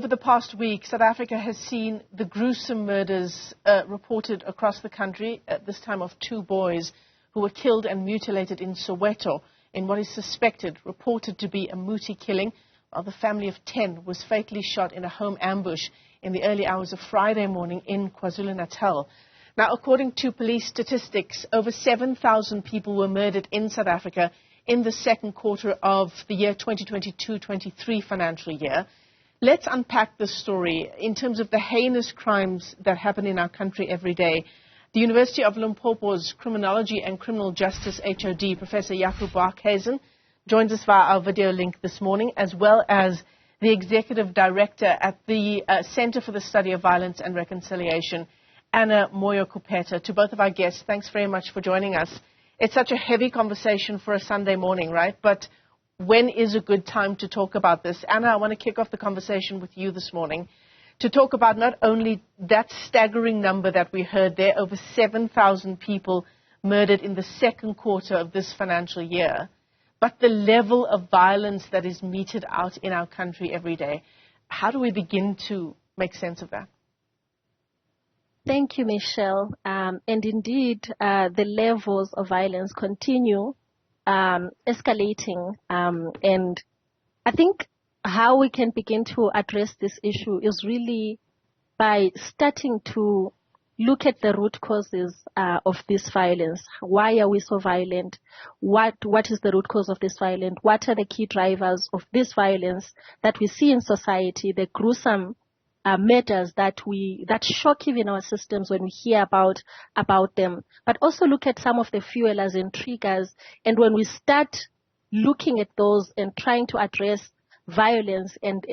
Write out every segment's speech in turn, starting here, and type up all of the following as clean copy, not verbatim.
over the past week, South Africa has seen the gruesome murders reported across the country, at this time of 2 boys who were killed and mutilated in Soweto in what is reported to be a muti killing, while the family of 10 was fatally shot in a home ambush in the early hours of Friday morning in KwaZulu Natal. Now, according to police statistics, over 7,000 people were murdered in South Africa in the second quarter of the year 2022-23 financial year. Let's unpack this story in terms of the heinous crimes that happen in our country every day. The University of Limpopo's Criminology and Criminal Justice HOD, Professor Jaco Barkhuizen, joins us via our video link this morning, as well as the Executive Director at the Center for the Study of Violence and Reconciliation, Moy-Kupeta. To both of our guests, thanks very much for joining us. It's such a heavy conversation for a Sunday morning, right? But when is a good time to talk about this? Anna, I want to kick off the conversation with you this morning to talk about not only that staggering number that we heard there, over 7,000 people murdered in the second quarter of this financial year, but the level of violence that is meted out in our country every day. How do we begin to make sense of that? Thank you, Michelle. And indeed, the levels of violence continue escalating. And I think how we can begin to address this issue is really by starting to look at the root causes of this violence. Why are we so violent? What is the root cause of this violence? What are the key drivers of this violence that we see in society, the gruesome matters that shock even our systems when we hear about them, but also look at some of the fuelers and triggers. And when we start looking at those and trying to address violence and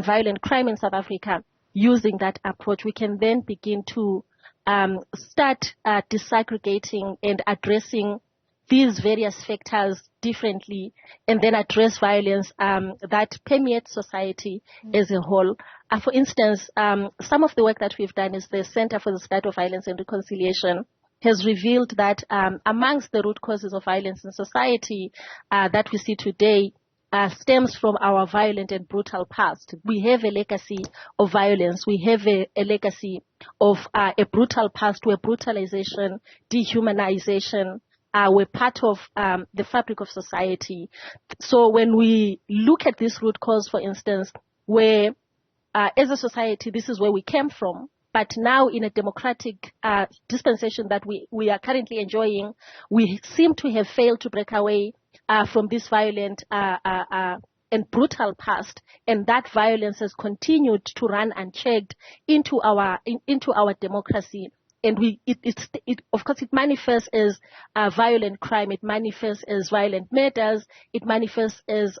violent crime in South Africa using that approach, we can then begin to start disaggregating and addressing these various factors differently, and then address violence that permeates society as a whole. For instance, some of the work that we've done is the Center for the Study of Violence and Reconciliation has revealed that amongst the root causes of violence in society that we see today stems from our violent and brutal past. We have a legacy of violence. We have a legacy of a brutal past where brutalization, dehumanization, we're part of the fabric of society. So when we look at this root cause, for instance, where as a society, this is where we came from, but now in a democratic dispensation that we are currently enjoying, we seem to have failed to break away from this violent and brutal past, and that violence has continued to run unchecked into our democracy. And of course, it manifests as violent crime. It manifests as violent murders. It manifests as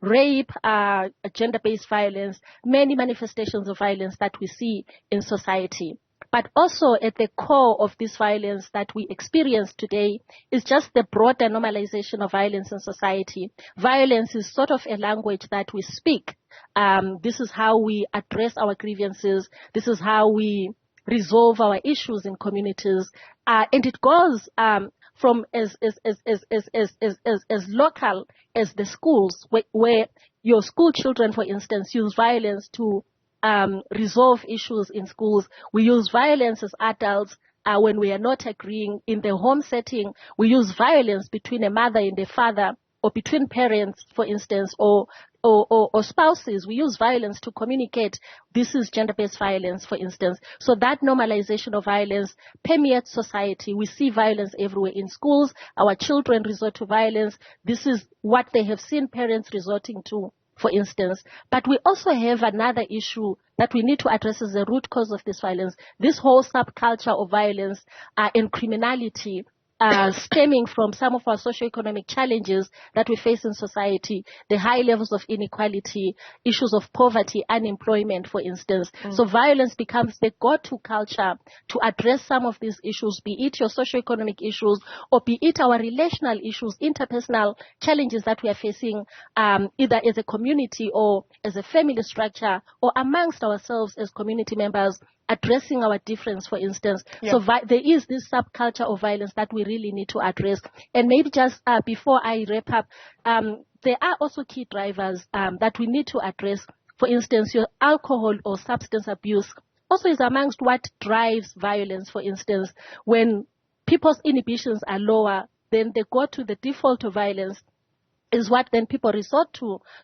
rape, gender-based violence, many manifestations of violence that we see in society. But also at the core of this violence that we experience today is just the broader normalization of violence in society. Violence is sort of a language that we speak. This is how we address our grievances. This is how we resolve our issues in communities, and it goes from as local as the schools, where your school children, for instance, use violence to resolve issues in schools. We use violence as adults when we are not agreeing. In the home setting, we use violence between a mother and a father, or between parents, for instance, or spouses. We use violence to communicate. This is gender-based violence, for instance. So that normalization of violence permeates society. We see violence everywhere in schools. Our children resort to violence. This is what they have seen parents resorting to, for instance. But we also have another issue that we need to address as the root cause of this violence. This whole subculture of violence and criminality stemming from some of our socioeconomic challenges that we face in society, the high levels of inequality, issues of poverty, unemployment, for instance. So violence becomes the go-to culture to address some of these issues, be it your socioeconomic issues or be it our relational issues, interpersonal challenges that we are facing either as a community or as a family structure or amongst ourselves as community members, addressing our difference, for instance. Yeah. So there is this subculture of violence that we really need to address. And maybe just before I wrap up, there are also key drivers that we need to address for instance, your alcohol or substance abuse also is amongst what drives violence. For instance, when people's inhibitions are lower, then they go to the default of violence, is what then people resort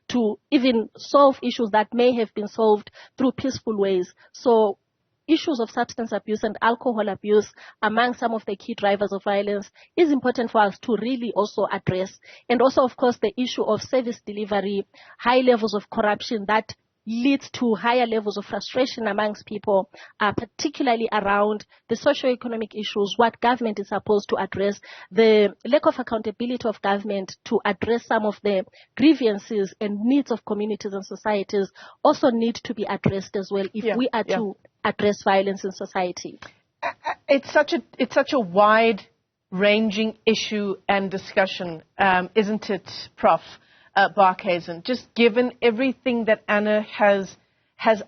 to even solve issues that may have been solved through peaceful ways. So issues of substance abuse and alcohol abuse among some of the key drivers of violence is important for us to really also address. And also, of course, the issue of service delivery, high levels of corruption that leads to higher levels of frustration amongst people, particularly around the socio-economic issues, what government is supposed to address, the lack of accountability of government to address some of the grievances and needs of communities and societies also need to be addressed as well if we are to address violence in society. It's such a wide-ranging issue and discussion, isn't it, Prof Barkhuizen? Just given everything that Anna has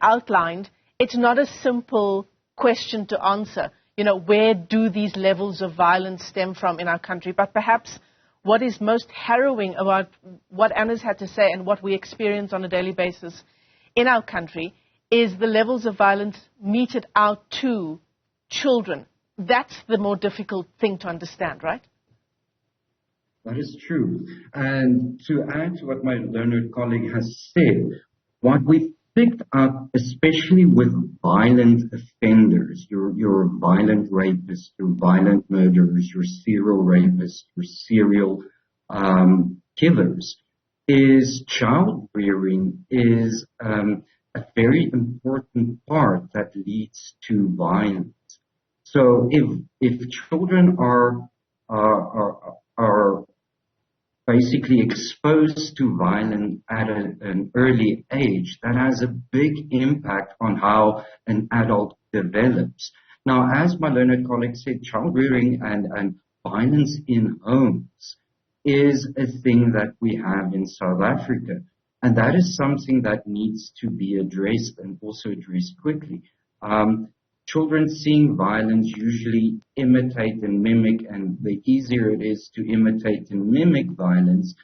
outlined, it's not a simple question to answer. You know, where do these levels of violence stem from in our country? But perhaps what is most harrowing about what Anna's had to say and what we experience on a daily basis in our country is the levels of violence meted out to children. That's the more difficult thing to understand, right? That is true. And to add to what my learned colleague has said, what we picked up, especially with violent offenders, your violent rapists, your violent murderers, your serial rapists, your serial killers, is child rearing is a very important part that leads to violence. So if children are basically exposed to violence at an early age, that has a big impact on how an adult develops. Now, as my learned colleague said, child rearing and violence in homes is a thing that we have in South Africa. And that is something that needs to be addressed and also addressed quickly. Children seeing violence usually imitate and mimic, and the easier it is to imitate and mimic violence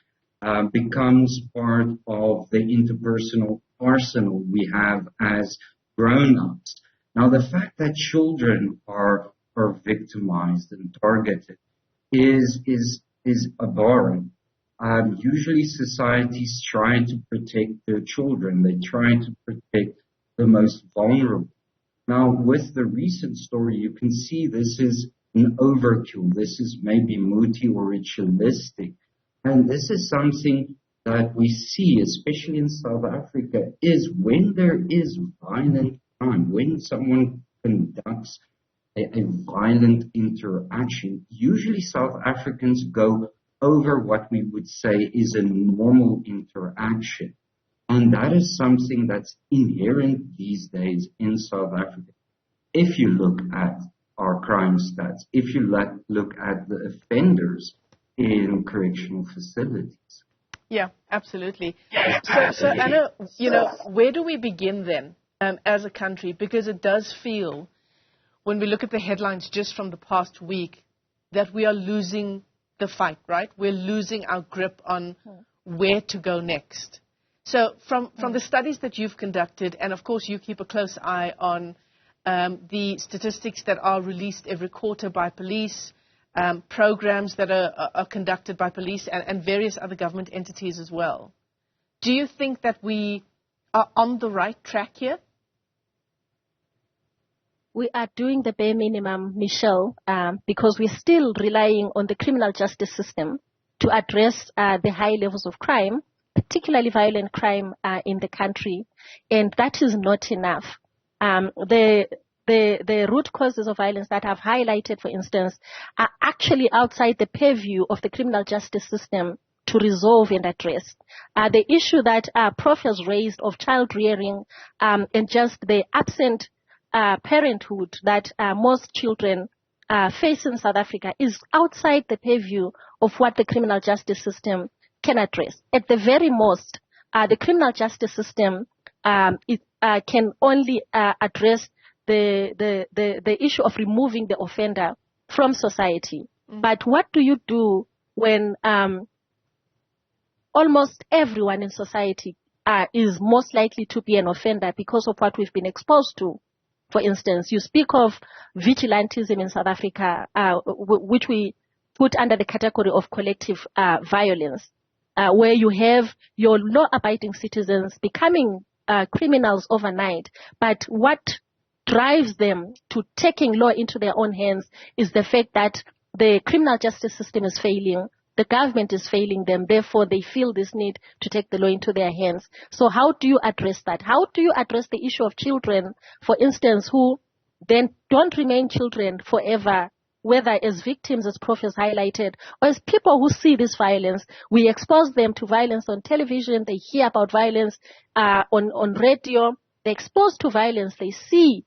becomes part of the interpersonal arsenal we have as grown-ups. Now, the fact that children are victimized and targeted is abhorrent. Usually societies try to protect their children. They try to protect the most vulnerable. Now, with the recent story, you can see this is an overkill. This is maybe muti or ritualistic. And this is something that we see, especially in South Africa, is when there is violent crime, when someone conducts a violent interaction, usually South Africans go over what we would say is a normal interaction. And that is something that's inherent these days in South Africa. If you look at our crime stats, if you look at the offenders in correctional facilities. Yeah, absolutely. So Anna, you know, where do we begin then as a country? Because it does feel, when we look at the headlines just from the past week, that we are losing the fight, right? We're losing our grip on where to go next. So from the studies that you've conducted, and of course you keep a close eye on the statistics that are released every quarter by police, programs that are conducted by police and various other government entities as well. Do you think that we are on the right track here? We are doing the bare minimum, Michelle, because we're still relying on the criminal justice system to address the high levels of crime, particularly violent crime in the country, and that is not enough. The root causes of violence that I've highlighted, for instance, are actually outside the purview of the criminal justice system to resolve and address. The issue that Prof has raised of child rearing and just the absent parenthood that most children face in South Africa is outside the purview of what the criminal justice system can address. At the very most, the criminal justice system can only address the issue of removing the offender from society. But what do you do when almost everyone in society is most likely to be an offender because of what we've been exposed to. For instance, you speak of vigilantism in South Africa, which we put under the category of collective violence, where you have your law-abiding citizens becoming criminals overnight. But what drives them to taking law into their own hands is the fact that the criminal justice system is failing. The government is failing them. Therefore, they feel this need to take the law into their hands. So how do you address that? How do you address the issue of children, for instance, who then don't remain children forever, whether as victims, as Prof has highlighted, or as people who see this violence? We expose them to violence on television. They hear about violence on radio. They're exposed to violence. They see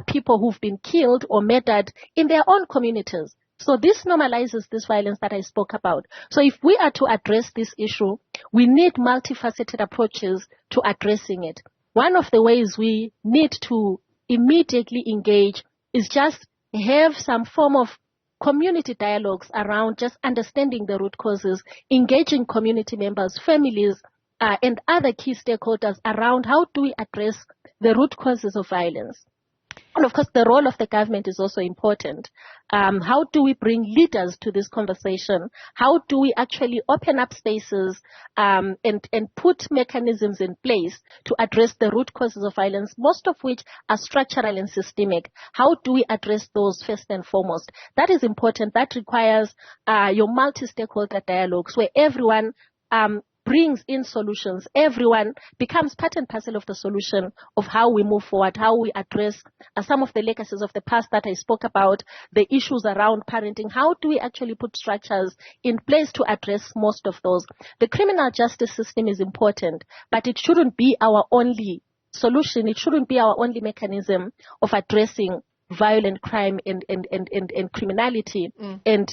people who've been killed or murdered in their own communities. So this normalizes this violence that I spoke about. So if we are to address this issue, we need multifaceted approaches to addressing it. One of the ways we need to immediately engage is just have some form of community dialogues around just understanding the root causes, engaging community members, families, and other key stakeholders around how do we address the root causes of violence. And of course, the role of the government is also important. How do we bring leaders to this conversation? How do we actually open up spaces and put mechanisms in place to address the root causes of violence, most of which are structural and systemic? How do we address those first and foremost? That is important. That requires your multi-stakeholder dialogues where everyone brings in solutions. Everyone becomes part and parcel of the solution of how we move forward, how we address some of the legacies of the past that I spoke about, the issues around parenting. How do we actually put structures in place to address most of those? The criminal justice system is important, but it shouldn't be our only solution. It shouldn't be our only mechanism of addressing violent crime and criminality and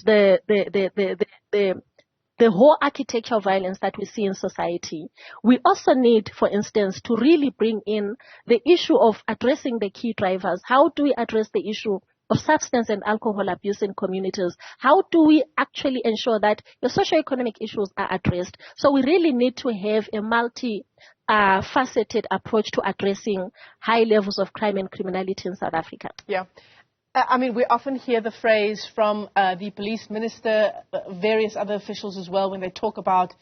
the whole architecture of violence that we see in society. We also need, for instance, to really bring in the issue of addressing the key drivers. How do we address the issue of substance and alcohol abuse in communities? How do we actually ensure that the socioeconomic issues are addressed? So we really need to have a multi-faceted approach to addressing high levels of crime and criminality in South Africa. Yeah. I mean, we often hear the phrase from the police minister, various other officials as well, when they talk about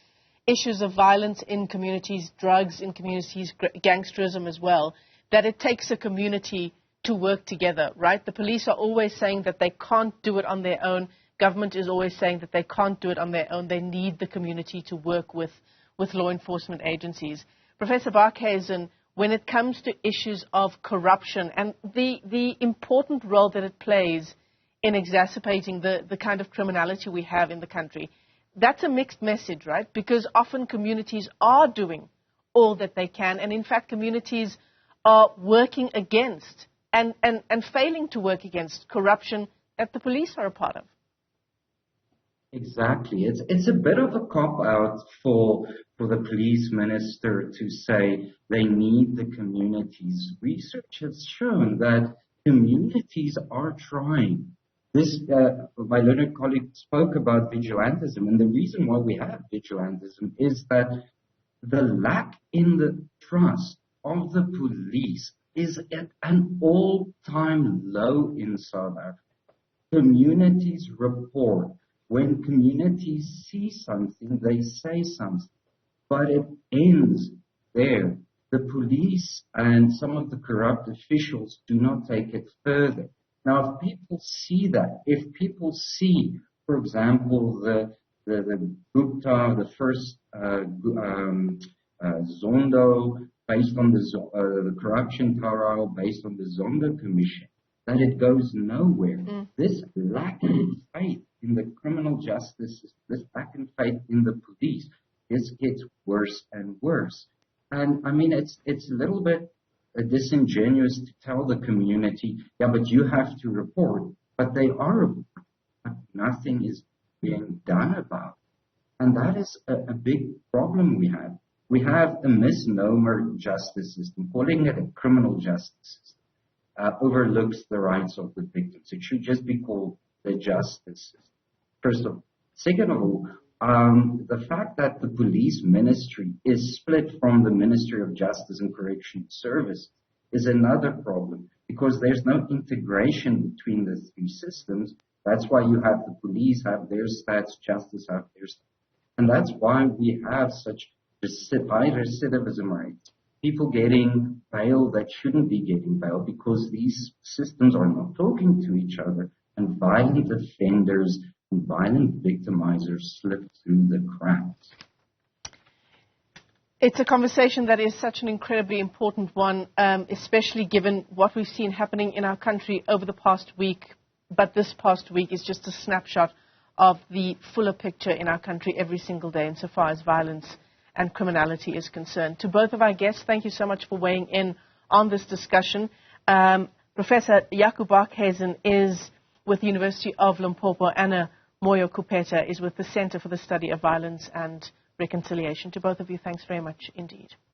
issues of violence in communities, drugs in communities, gangsterism as well, that it takes a community to work together, right? The police are always saying that they can't do it on their own. Government is always saying that they can't do it on their own. They need the community to work with law enforcement agencies. Professor Barkhuizen, when it comes to issues of corruption and the important role that it plays in exacerbating the kind of criminality we have in the country, that's a mixed message, right? Because often communities are doing all that they can, and in fact communities are working against and failing to work against corruption that the police are a part of. Exactly. It's a bit of a cop-out for the police minister to say they need the communities. Research has shown that communities are trying. My learned colleague spoke about vigilantism, and the reason why we have vigilantism is that the lack in the trust of the police is at an all-time low in South Africa. Communities report. When communities see something, they say something. But it ends there. The police and some of the corrupt officials do not take it further. Now, if people see that, if people see, for example, the Gupta, the first Zondo, based on the corruption trial, based on the Zondo Commission, that it goes nowhere. This lack of faith in the criminal justice system, this lack of faith in the police, this gets worse and worse. And I mean, it's a little bit disingenuous to tell the community, yeah, but you have to report. But they are reporting, but nothing is being done about it. And that is a big problem we have. We have a misnomer justice system. Calling it a criminal justice system overlooks the rights of the victims. It should just be called the justice system. First of all. Second of all, the fact that the police ministry is split from the Ministry of Justice and Correctional Service is another problem, because there's no integration between the three systems. That's why you have the police have their stats, justice have their stats. And that's why we have such high recidivism rates. People getting bail that shouldn't be getting bail because these systems are not talking to each other, and violent offenders and violent victimizers slip through the cracks. It's a conversation that is such an incredibly important one, especially given what we've seen happening in our country over the past week. But this past week is just a snapshot of the fuller picture in our country every single day insofar as violence and criminality is concerned. To both of our guests, thank you so much for weighing in on this discussion. Professor Jaco Barkhuizen is with the University of Limpopo, and Moy-Kupeta is with the Center for the Study of Violence and Reconciliation. To both of you, thanks very much indeed.